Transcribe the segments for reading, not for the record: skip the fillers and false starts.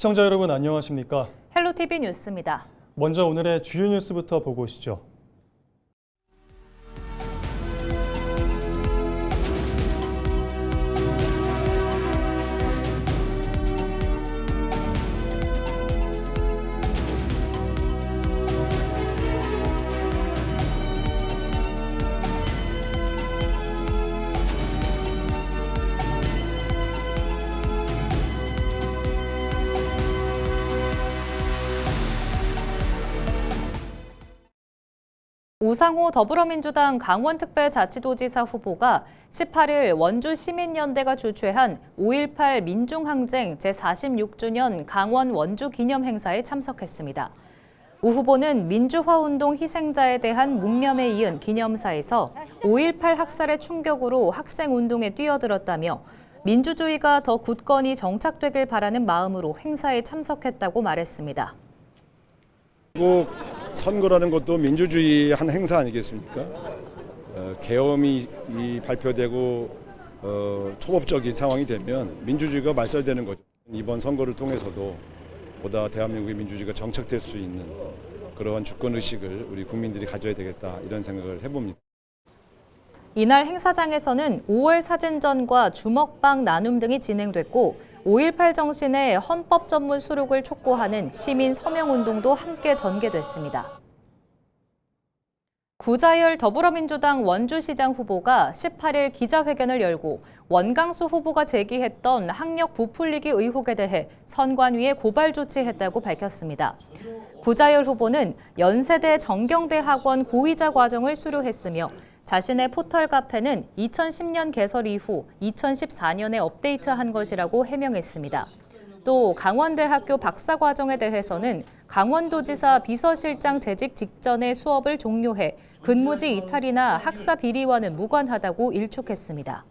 시청자 여러분 안녕하십니까? 헬로티비 뉴스입니다. 먼저 오늘의 주요 뉴스부터 보고 오시죠. 우상호 더불어민주당 강원특별자치도지사 후보가 18일 원주시민연대가 주최한 5.18 민중항쟁 제46주년 강원 원주 기념 행사에 참석했습니다. 우 후보는 민주화운동 희생자에 대한 묵념에 이은 기념사에서 5.18 학살의 충격으로 학생운동에 뛰어들었다며 민주주의가 더 굳건히 정착되길 바라는 마음으로 행사에 참석했다고 말했습니다. 꼭 선거라는 것도 민주주의의 한 행사 아니겠습니까? 계엄이 발표되고 초법적인 상황이 되면 민주주의가 말살되는 거죠. 이번 선거를 통해서도 보다 대한민국의 민주주의가 정착될 수 있는 그러한 주권의식을 우리 국민들이 가져야 되겠다 이런 생각을 해봅니다. 이날 행사장에서는 5월 사진전과 주먹밥 나눔 등이 진행됐고 5.18 정신의 헌법 전문 수록을 촉구하는 시민 서명운동도 함께 전개됐습니다. 구자열 더불어민주당 원주시장 후보가 18일 기자회견을 열고 원광수 후보가 제기했던 학력 부풀리기 의혹에 대해 선관위에 고발 조치했다고 밝혔습니다. 구자열 후보는 연세대 정경대학원 고위자 과정을 수료했으며 자신의 포털 카페는 2010년 개설 이후 2014년에 업데이트한 것이라고 해명했습니다. 또 강원대학교 박사과정에 대해서는 강원도지사 비서실장 재직 직전에 수업을 종료해 근무지 이탈이나 학사 비리와는 무관하다고 일축했습니다.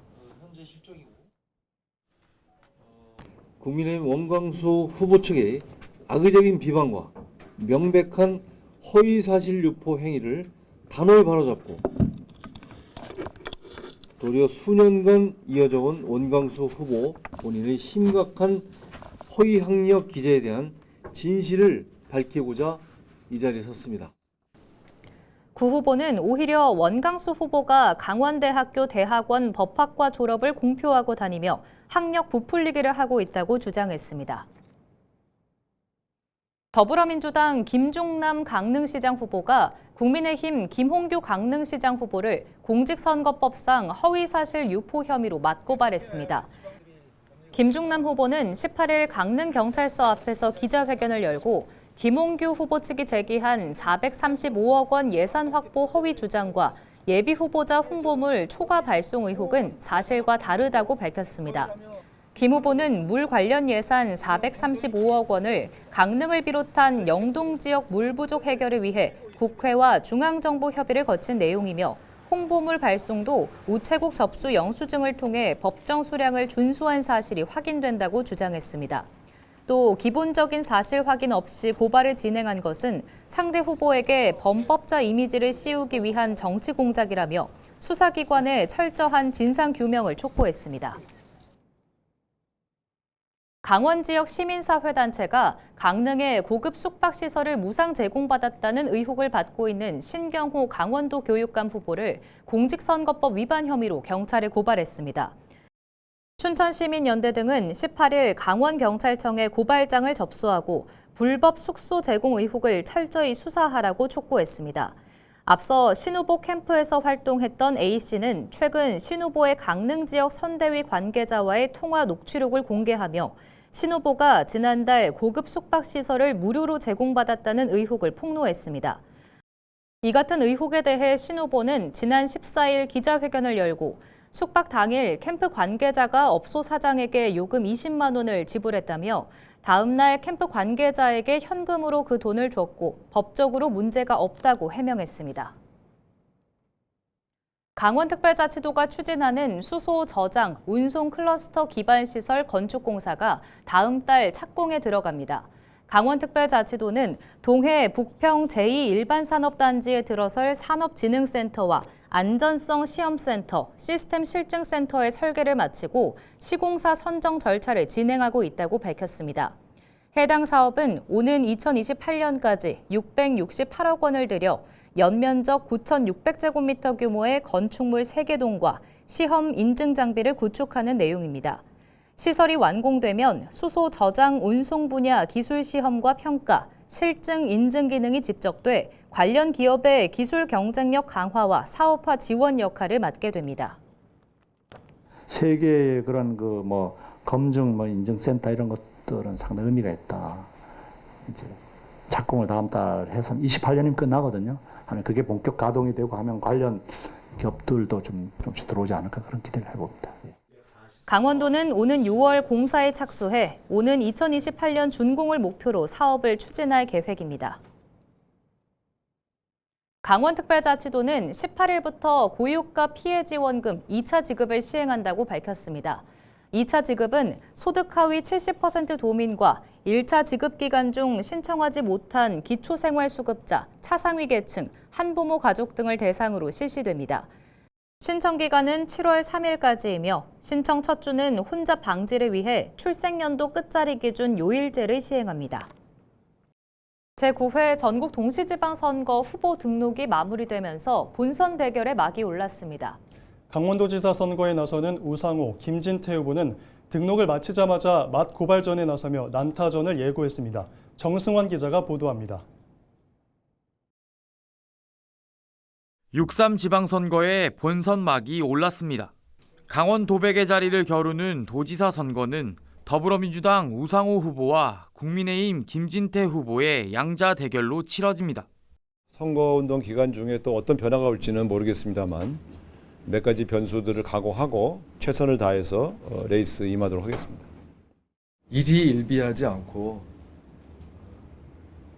국민의힘 원광수 후보 측의 악의적인 비방과 명백한 허위사실 유포 행위를 단호히 바로잡고 도리어 수년간 이어져 온 원광수 후보 본인의 심각한 허위 학력 기재에 대한 진실을 밝히고자 이 자리에 섰습니다. 구 후보는 오히려 원광수 후보가 강원대학교 대학원 법학과 졸업을 공표하고 다니며 학력 부풀리기를 하고 있다고 주장했습니다. 더불어민주당 김중남 강릉시장 후보가 국민의힘 김홍규 강릉시장 후보를 공직선거법상 허위사실 유포 혐의로 맞고발했습니다. 김중남 후보는 18일 강릉경찰서 앞에서 기자회견을 열고 김홍규 후보 측이 제기한 435억 원 예산 확보 허위 주장과 예비 후보자 홍보물 초과 발송 의혹은 사실과 다르다고 밝혔습니다. 김 후보는 물 관련 예산 435억 원을 강릉을 비롯한 영동 지역 물 부족 해결을 위해 국회와 중앙정부 협의를 거친 내용이며 홍보물 발송도 우체국 접수 영수증을 통해 법정 수량을 준수한 사실이 확인된다고 주장했습니다. 또 기본적인 사실 확인 없이 고발을 진행한 것은 상대 후보에게 범법자 이미지를 씌우기 위한 정치 공작이라며 수사기관의 철저한 진상규명을 촉구했습니다. 강원 지역 시민사회단체가 강릉에 고급 숙박시설을 무상 제공받았다는 의혹을 받고 있는 신경호 강원도 교육감 후보를 공직선거법 위반 혐의로 경찰에 고발했습니다. 춘천시민연대 등은 18일 강원경찰청에 고발장을 접수하고 불법 숙소 제공 의혹을 철저히 수사하라고 촉구했습니다. 앞서 신 후보 캠프에서 활동했던 A씨는 최근 신 후보의 강릉 지역 선대위 관계자와의 통화 녹취록을 공개하며 신 후보가 지난달 고급 숙박시설을 무료로 제공받았다는 의혹을 폭로했습니다. 이 같은 의혹에 대해 신 후보는 지난 14일 기자회견을 열고 숙박 당일 캠프 관계자가 업소 사장에게 요금 20만 원을 지불했다며 다음 날 캠프 관계자에게 현금으로 그 돈을 줬고 법적으로 문제가 없다고 해명했습니다. 강원특별자치도가 추진하는 수소 저장, 운송 클러스터 기반 시설 건축 공사가 다음 달 착공에 들어갑니다. 강원특별자치도는 동해 북평 제2일반산업단지에 들어설 산업진흥센터와 안전성 시험센터, 시스템 실증센터의 설계를 마치고 시공사 선정 절차를 진행하고 있다고 밝혔습니다. 해당 사업은 오는 2028년까지 668억 원을 들여 연면적 9,600제곱미터 규모의 건축물 3개 동과 시험 인증 장비를 구축하는 내용입니다. 시설이 완공되면 수소 저장 운송 분야 기술 시험과 평가, 실증 인증 기능이 집적돼 관련 기업의 기술 경쟁력 강화와 사업화 지원 역할을 맡게 됩니다. 세계의 그런 검증 인증센터 이런 것들은 상당히 의미가 있다. 이제 착공을 다음 달 해서 28년이면 끝나거든요. 하면 그게 본격 가동이 되고 하면 관련 기업들도 좀씩 들어오지 않을까 그런 기대를 해봅니다. 강원도는 오는 6월 공사에 착수해 오는 2028년 준공을 목표로 사업을 추진할 계획입니다. 강원특별자치도는 18일부터 고유가 피해 지원금 2차 지급을 시행한다고 밝혔습니다. 2차 지급은 소득 하위 70% 도민과 1차 지급 기간 중 신청하지 못한 기초생활수급자, 차상위 계층, 한부모 가족 등을 대상으로 실시됩니다. 신청 기간은 7월 3일까지이며 신청 첫 주는 혼자 방지를 위해 출생연도 끝자리 기준 요일제를 시행합니다. 제9회 전국 동시지방선거 후보 등록이 마무리되면서 본선 대결에 막이 올랐습니다. 강원도지사 선거에 나서는 우상호, 김진태 후보는 등록을 마치자마자 맞고발전에 나서며 난타전을 예고했습니다. 정승환 기자가 보도합니다. 6.3 지방선거에 본선 막이 올랐습니다. 강원 도백의 자리를 겨루는 도지사 선거는 더불어민주당 우상호 후보와 국민의힘 김진태 후보의 양자 대결로 치러집니다. 선거운동 기간 중에 또 어떤 변화가 올지는 모르겠습니다만 몇 가지 변수들을 각오하고 최선을 다해서 레이스 임하도록 하겠습니다. 일희일비하지 않고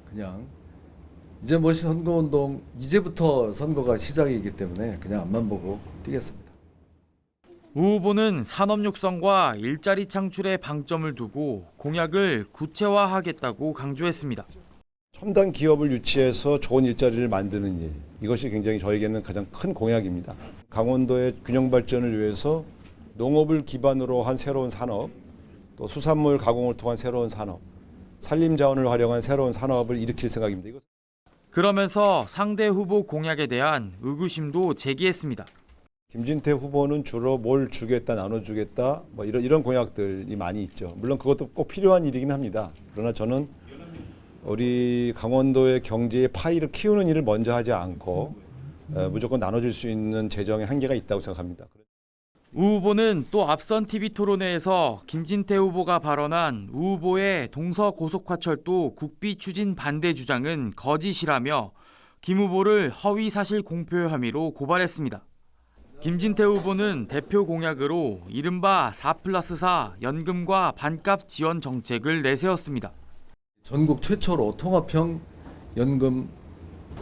그냥 이제 선거운동 이제부터 선거가 시작이기 때문에 그냥 앞만 보고 뛰겠습니다. 우 후보는 산업 육성과 일자리 창출에 방점을 두고 공약을 구체화하겠다고 강조했습니다. 첨단 기업을 유치해서 좋은 일자리를 만드는 일, 이것이 굉장히 저에게는 가장 큰 공약입니다. 강원도의 균형 발전을 위해서 농업을 기반으로 한 새로운 산업, 또 수산물 가공을 통한 새로운 산업, 산림 자원을 활용한 새로운 산업을 일으킬 생각입니다. 그러면서 상대 후보 공약에 대한 의구심도 제기했습니다. 김진태 후보는 주로 뭘 주겠다, 나눠주겠다, 이런 공약들이 많이 있죠. 물론 그것도 꼭 필요한 일이긴 합니다. 그러나 저는 우리 강원도의 경제의 파이를 키우는 일을 먼저 하지 않고 무조건 나눠줄 수 있는 재정의 한계가 있다고 생각합니다. 우 후보는 또 앞선 TV 토론회에서 김진태 후보가 발언한 우 후보의 동서고속화철도 국비 추진 반대 주장은 거짓이라며 김 후보를 허위 사실 공표 혐의로 고발했습니다. 김진태 후보는 대표 공약으로 이른바 4+4 연금과 반값 지원 정책을 내세웠습니다. 전국 최초로 통합형 연금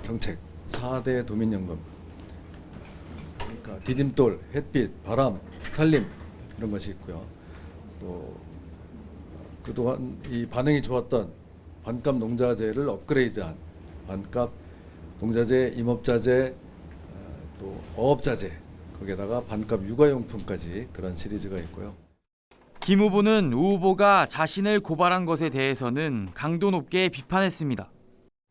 정책 4대 도민연금, 그러니까 디딤돌, 햇빛, 바람, 산림 이런 것이 있고요. 또 그동안 이 반응이 좋았던 반값 농자재를 업그레이드한 반값 농자재, 임업자재, 또 어업자재, 거기에다가 반값 육아용품까지 그런 시리즈가 있고요. 김 후보는 우 후보가 자신을 고발한 것에 대해서는 강도 높게 비판했습니다.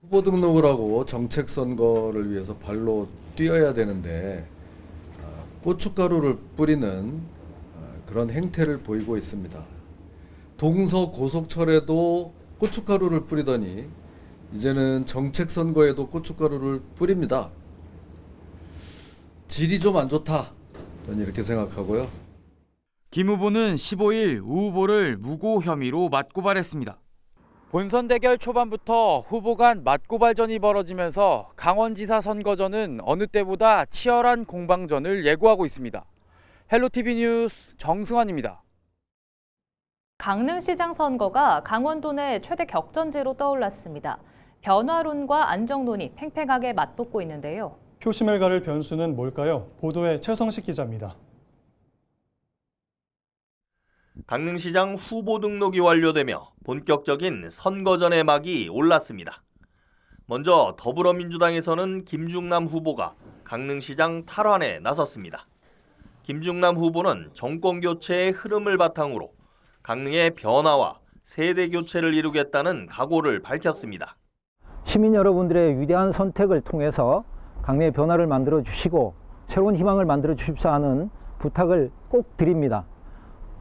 후보 등록을 하고 정책 선거를 위해서 발로 뛰어야 되는데 고춧가루를 뿌리는 그런 행태를 보이고 있습니다. 동서 고속철에도 고춧가루를 뿌리더니 이제는 정책 선거에도 고춧가루를 뿌립니다. 질이 좀 안 좋다, 저는 이렇게 생각하고요. 김 후보는 15일 우 후보를 무고 혐의로 맞고발했습니다. 본선 대결 초반부터 후보 간 맞고발전이 벌어지면서 강원지사 선거전은 어느 때보다 치열한 공방전을 예고하고 있습니다. 헬로티비 뉴스 정승환입니다. 강릉시장 선거가 강원도 내 최대 격전지로 떠올랐습니다. 변화론과 안정론이 팽팽하게 맞붙고 있는데요. 표심을 가를 변수는 뭘까요? 보도에 최성식 기자입니다. 강릉시장 후보 등록이 완료되며 본격적인 선거전의 막이 올랐습니다. 먼저 더불어민주당에서는 김중남 후보가 강릉시장 탈환에 나섰습니다. 김중남 후보는 정권교체의 흐름을 바탕으로 강릉의 변화와 세대 교체를 이루겠다는 각오를 밝혔습니다. 시민 여러분들의 위대한 선택을 통해서 강릉의 변화를 만들어 주시고 새로운 희망을 만들어 주십사 하는 부탁을 꼭 드립니다.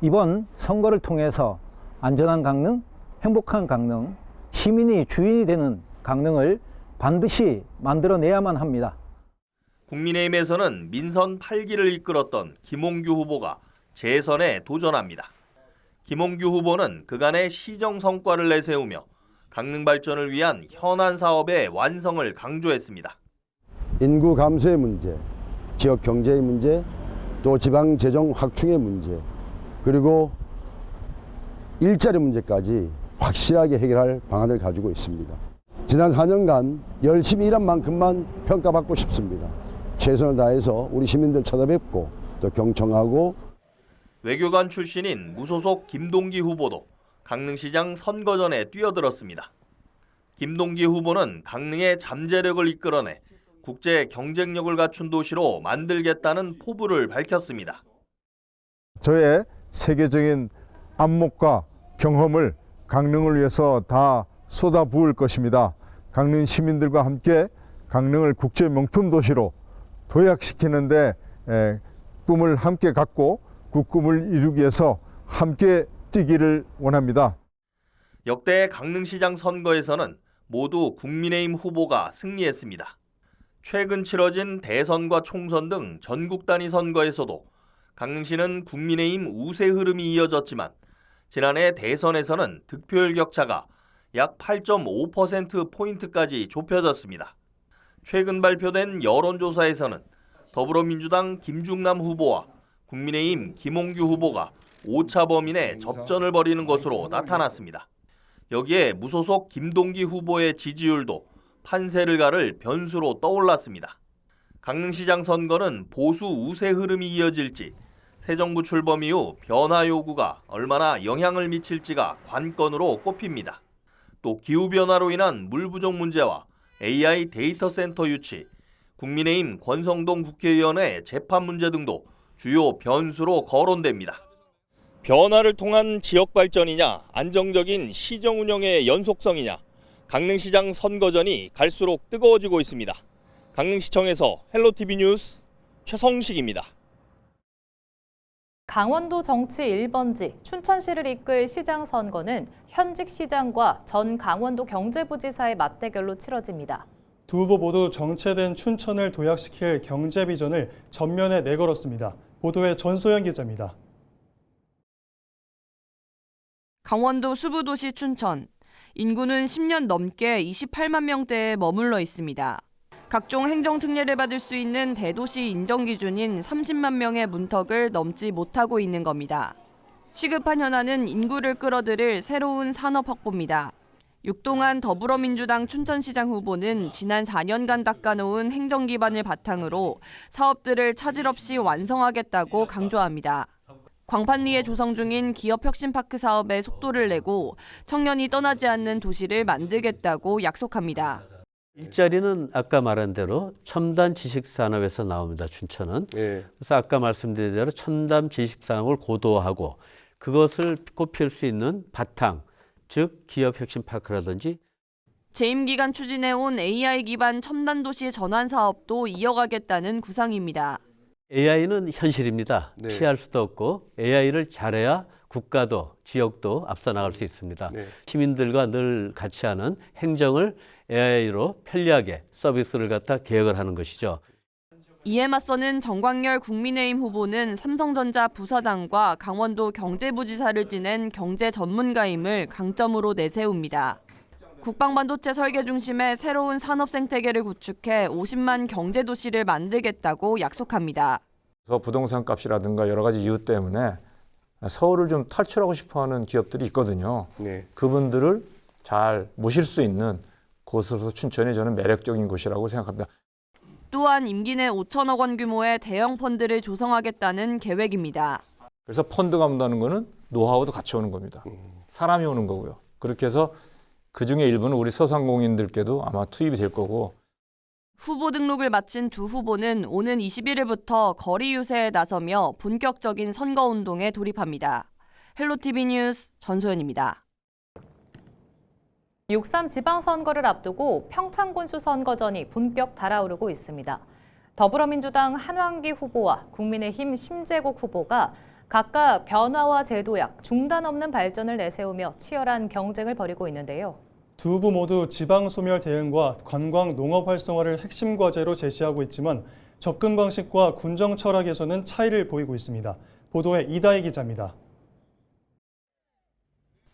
이번 선거를 통해서 안전한 강릉, 행복한 강릉, 시민이 주인이 되는 강릉을 반드시 만들어내야만 합니다. 국민의힘에서는 민선 8기를 이끌었던 김홍규 후보가 재선에 도전합니다. 김홍규 후보는 그간의 시정 성과를 내세우며 강릉 발전을 위한 현안 사업의 완성을 강조했습니다. 인구 감소의 문제, 지역 경제의 문제, 또 지방 재정 확충의 문제, 그리고 일자리 문제까지 확실하게 해결할 방안을 가지고 있습니다. 지난 4년간 열심히 일한 만큼만 평가받고 싶습니다. 최선을 다해서 우리 시민들 찾아뵙고 또 경청하고. 외교관 출신인 무소속 김동기 후보도 강릉시장 선거 전에 뛰어들었습니다. 김동기 후보는 강릉의 잠재력을 이끌어내 국제 경쟁력을 갖춘 도시로 만들겠다는 포부를 밝혔습니다. 저의 세계적인 안목과 경험을 강릉을 위해서 다 쏟아부을 것입니다. 강릉 시민들과 함께 강릉을 국제 명품 도시로 도약시키는 데 꿈을 함께 갖고 그 꿈을 이루기 위해서 함께 뛰기를 원합니다. 역대 강릉시장 선거에서는 모두 국민의힘 후보가 승리했습니다. 최근 치러진 대선과 총선 등 전국 단위 선거에서도 강릉시는 국민의힘 우세 흐름이 이어졌지만 지난해 대선에서는 득표율 격차가 약 8.5%포인트까지 좁혀졌습니다. 최근 발표된 여론조사에서는 더불어민주당 김중남 후보와 국민의힘 김홍규 후보가 오차 범위 내 접전을 벌이는 것으로 나타났습니다. 여기에 무소속 김동기 후보의 지지율도 판세를 가를 변수로 떠올랐습니다. 강릉시장 선거는 보수 우세 흐름이 이어질지 새 정부 출범 이후 변화 요구가 얼마나 영향을 미칠지가 관건으로 꼽힙니다. 또 기후변화로 인한 물 부족 문제와 AI 데이터 센터 유치, 국민의힘 권성동 국회의원의 재판 문제 등도 주요 변수로 거론됩니다. 변화를 통한 지역 발전이냐, 안정적인 시정 운영의 연속성이냐, 강릉시장 선거전이 갈수록 뜨거워지고 있습니다. 강릉시청에서 헬로티비 뉴스 최성식입니다. 강원도 정치 1번지 춘천시를 이끌 시장 선거는 현직 시장과 전 강원도 경제부지사의 맞대결로 치러집니다. 두 후보 모두 정체된 춘천을 도약시킬 경제 비전을 전면에 내걸었습니다. 보도에 전소연 기자입니다. 강원도 수부도시 춘천. 인구는 10년 넘게 28만 명대에 머물러 있습니다. 각종 행정특례를 받을 수 있는 대도시 인정 기준인 30만 명의 문턱을 넘지 못하고 있는 겁니다. 시급한 현안은 인구를 끌어들일 새로운 산업 확보입니다. 육동한 더불어민주당 춘천시장 후보는 지난 4년간 닦아놓은 행정 기반을 바탕으로 사업들을 차질 없이 완성하겠다고 강조합니다. 광판리에 조성 중인 기업혁신파크 사업에 속도를 내고 청년이 떠나지 않는 도시를 만들겠다고 약속합니다. 일자리는 아까 말한 대로 첨단 지식산업에서 나옵니다. 춘천은. 그래서 아까 말씀드린 대로 첨단 지식산업을 고도화하고 그것을 꽃피울 수 있는 바탕, 즉 기업혁신파크라든지. 재임 기간 추진해온 AI 기반 첨단 도시 전환 사업도 이어가겠다는 구상입니다. AI는 현실입니다. 피할 수도 없고 AI를 잘해야 국가도 지역도 앞서 나갈 수 있습니다. 시민들과 늘 같이 하는 행정을 AI로 편리하게 서비스를 갖다 계획을 하는 것이죠. 이에 맞서는 정광열 국민의힘 후보는 삼성전자 부사장과 강원도 경제부지사를 지낸 경제 전문가임을 강점으로 내세웁니다. 국방반도체 설계 중심의 새로운 산업 생태계를 구축해 50만 경제도시를 만들겠다고 약속합니다. 부동산 값이라든가 여러 가지 이유 때문에 서울을 좀 탈출하고 싶어하는 기업들이 있거든요. 그분들을 잘 모실 수 있는 곳으로서 춘천이 저는 매력적인 곳이라고 생각합니다. 또한 임기 내 5천억 원 규모의 대형 펀드를 조성하겠다는 계획입니다. 그래서 펀드가 온다는 거는 노하우도 같이 오는 겁니다. 사람이 오는 거고요. 그렇게 해서 그중에 일부는 우리 소상공인들께도 아마 투입이 될 거고. 후보 등록을 마친 두 후보는 오는 21일부터 거리 유세에 나서며 본격적인 선거운동에 돌입합니다. 헬로티비 뉴스 전소연입니다. 6.3 지방선거를 앞두고 평창군수 선거전이 본격 달아오르고 있습니다. 더불어민주당 한왕기 후보와 국민의힘 심재국 후보가 각각 변화와 제도약, 중단 없는 발전을 내세우며 치열한 경쟁을 벌이고 있는데요. 두 후보 모두 지방 소멸 대응과 관광 농업 활성화를 핵심 과제로 제시하고 있지만 접근 방식과 군정 철학에서는 차이를 보이고 있습니다. 보도에 이다희 기자입니다.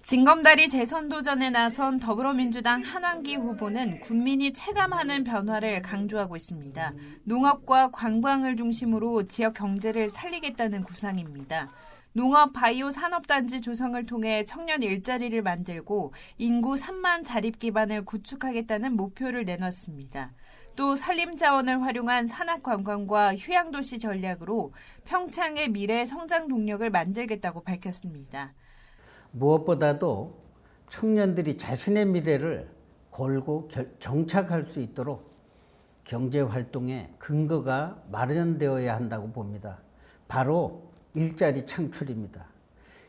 징검다리 재선 도전에 나선 더불어민주당 한왕기 후보는 국민이 체감하는 변화를 강조하고 있습니다. 농업과 관광을 중심으로 지역 경제를 살리겠다는 구상입니다. 농업 바이오 산업단지 조성을 통해 청년 일자리를 만들고 인구 3만 자립 기반을 구축하겠다는 목표를 내놨습니다. 또 산림 자원을 활용한 산악 관광과 휴양도시 전략으로 평창의 미래 성장 동력을 만들겠다고 밝혔습니다. 무엇보다도 청년들이 자신의 미래를 걸고 정착할 수 있도록 경제활동의 근거가 마련되어야 한다고 봅니다. 바로 일자리 창출입니다.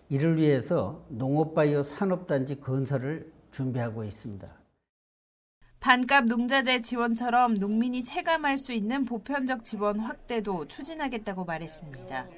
이를 위해서 농업바이오 산업단지 건설을 준비하고 있습니다. 반값 농자재 지원처럼 농민이 체감할 수 있는 보편적 지원 확대도 추진하겠다고 말했습니다.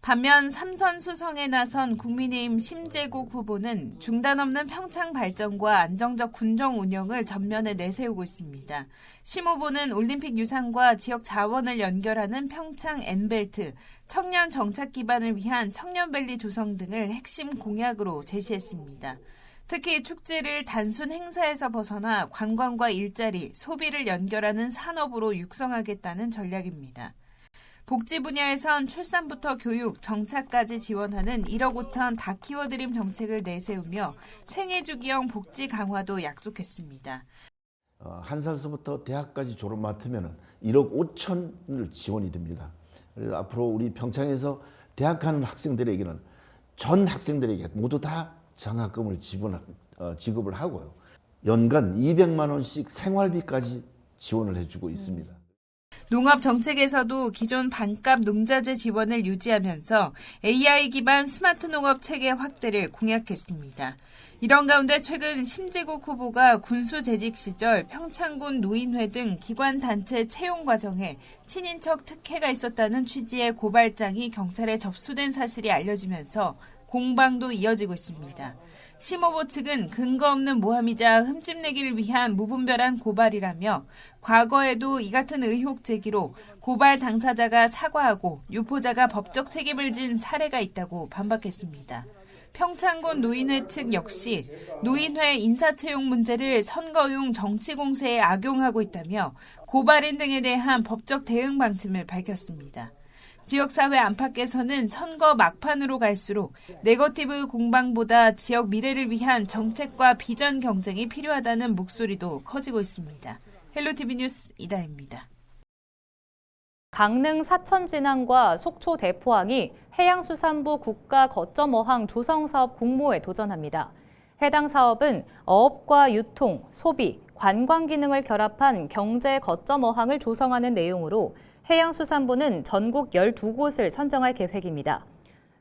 반면 삼선 수성에 나선 국민의힘 심재국 후보는 중단 없는 평창 발전과 안정적 군정 운영을 전면에 내세우고 있습니다. 심 후보는 올림픽 유산과 지역 자원을 연결하는 평창 N벨트, 청년 정착 기반을 위한 청년밸리 조성 등을 핵심 공약으로 제시했습니다. 특히 축제를 단순 행사에서 벗어나 관광과 일자리, 소비를 연결하는 산업으로 육성하겠다는 전략입니다. 복지 분야에선 출산부터 교육, 정착까지 지원하는 1억 5천 다 키워드림 정책을 내세우며 생애주기형 복지 강화도 약속했습니다. 한 살서부터 대학까지 졸업 맡으면 1억 5천을 지원이 됩니다. 그래서 앞으로 우리 평창에서 대학 가는 학생들에게는 전 학생들에게 모두 다 장학금을 지급을 하고요. 연간 200만 원씩 생활비까지 지원을 해주고 있습니다. 농업 정책에서도 기존 반값 농자재 지원을 유지하면서 AI 기반 스마트 농업 체계 확대를 공약했습니다. 이런 가운데 최근 심재국 후보가 군수 재직 시절 평창군 노인회 등 기관 단체 채용 과정에 친인척 특혜가 있었다는 취지의 고발장이 경찰에 접수된 사실이 알려지면서 공방도 이어지고 있습니다. 심 후보 측은 근거 없는 모함이자 흠집내기를 위한 무분별한 고발이라며 과거에도 이 같은 의혹 제기로 고발 당사자가 사과하고 유포자가 법적 책임을 진 사례가 있다고 반박했습니다. 평창군 노인회 측 역시 노인회 인사채용 문제를 선거용 정치 공세에 악용하고 있다며 고발인 등에 대한 법적 대응 방침을 밝혔습니다. 지역사회 안팎에서는 선거 막판으로 갈수록 네거티브 공방보다 지역 미래를 위한 정책과 비전 경쟁이 필요하다는 목소리도 커지고 있습니다. 헬로티비 뉴스 이다혜입니다. 강릉 사천진항과 속초 대포항이 해양수산부 국가거점어항 조성사업 공모에 도전합니다. 해당 사업은 어업과 유통, 소비, 관광 기능을 결합한 경제 거점어항을 조성하는 내용으로 해양수산부는 전국 12곳을 선정할 계획입니다.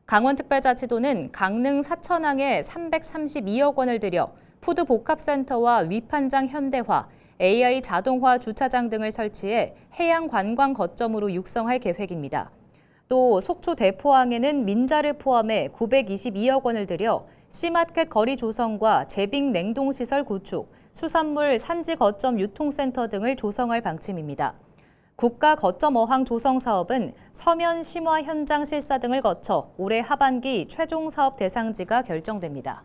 강원특별자치도는 강릉 사천항에 332억 원을 들여 푸드복합센터와 위판장 현대화, AI 자동화 주차장 등을 설치해 해양관광 거점으로 육성할 계획입니다. 또 속초 대포항에는 민자를 포함해 922억 원을 들여 씨마켓 거리 조성과 제빙 냉동시설 구축, 수산물 산지 거점 유통센터 등을 조성할 방침입니다. 국가 거점 어항 조성 사업은 서면 심화 현장 실사 등을 거쳐 올해 하반기 최종 사업 대상지가 결정됩니다.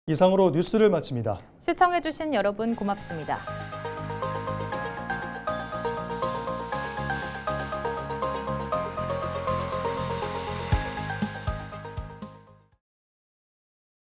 이상으로 뉴스를 마칩니다. 시청해주신 여러분 고맙습니다.